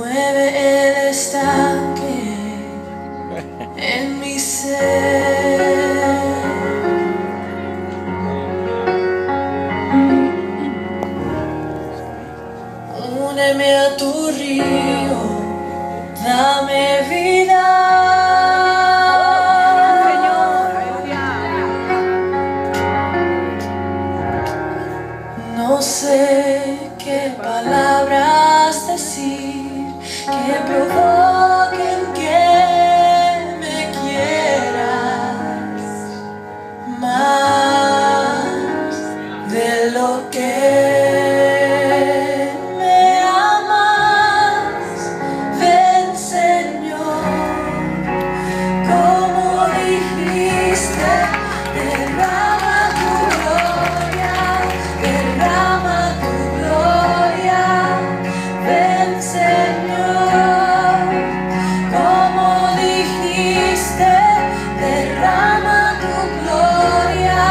Mueve el estanque en mi ser. Úneme a tu río, dame vida. No sé qué palabras decir que provoquen que me quieras más de lo que me amas. Ven, Señor, como dijiste, derrama tu gloria, derrama tu gloria. Ven, Señor, como dijiste, derrama tu gloria,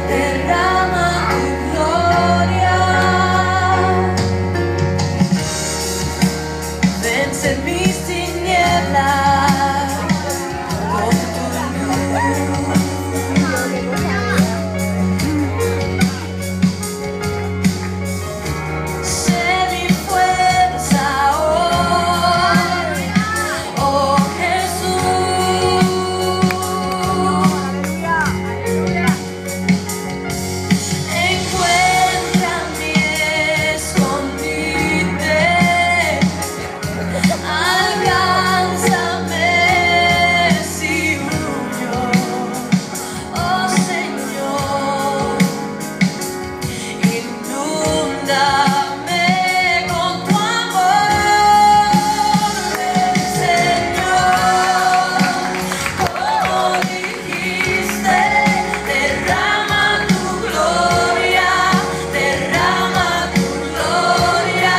derrama tu gloria. Vence mis tinieblas con tu luz. Sé mi fuerza hoy, oh Jesús. Encuentra mi escondite, alcánzame si huyo, oh Señor. Inúndame con tu amor, ven, Señor, como dijiste, derrama tu gloria, derrama tu gloria.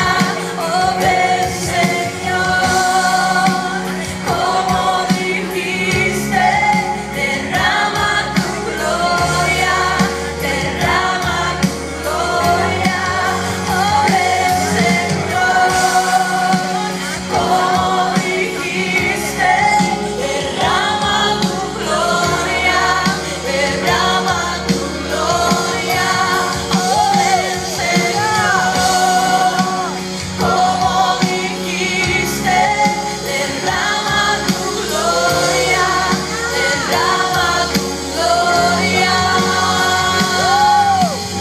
Oh, ven, Señor, como dijiste, derrama tu gloria, derrama tu gloria. Oh, ven, Señor, como dijiste, derrama tu gloria, derrama tu gloria. Oh, ven, Señor, como dijiste, derrama tu gloria, derrama tu gloria.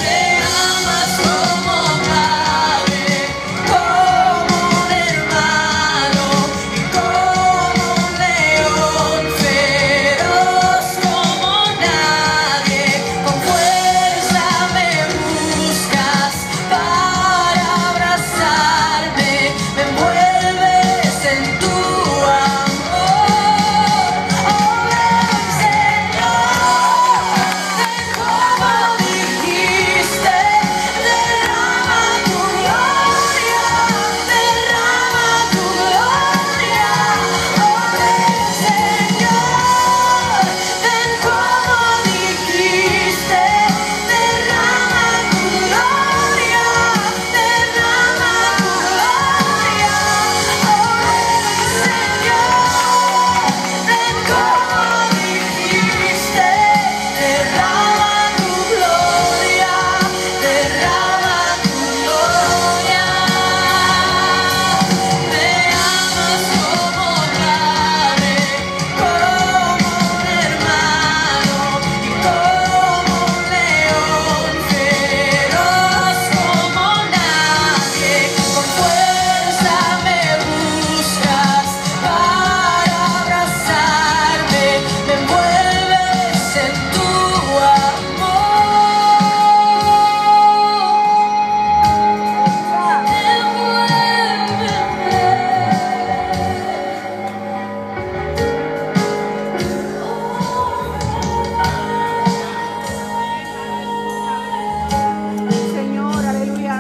Me amas como padre, como un hermano y como un león feroz como nadie. Con fuerza me buscas para abrazarme, me envuelves en tu amor. Oh, ven, Señor, ven como dijiste, derrama tu gloria, derrama tu gloria. Oh, ven, Señor, ven como dijiste, derrama tu gloria, derrama tu gloria. Oh, ven, Señor, ven como dijiste, derrama tu gloria, derrama tu gloria. Me amas como padre, como un hermano y como un león feroz como nadie. Con fuerza me buscas para abrazarme, me envuelves en tu Señor, aleluya.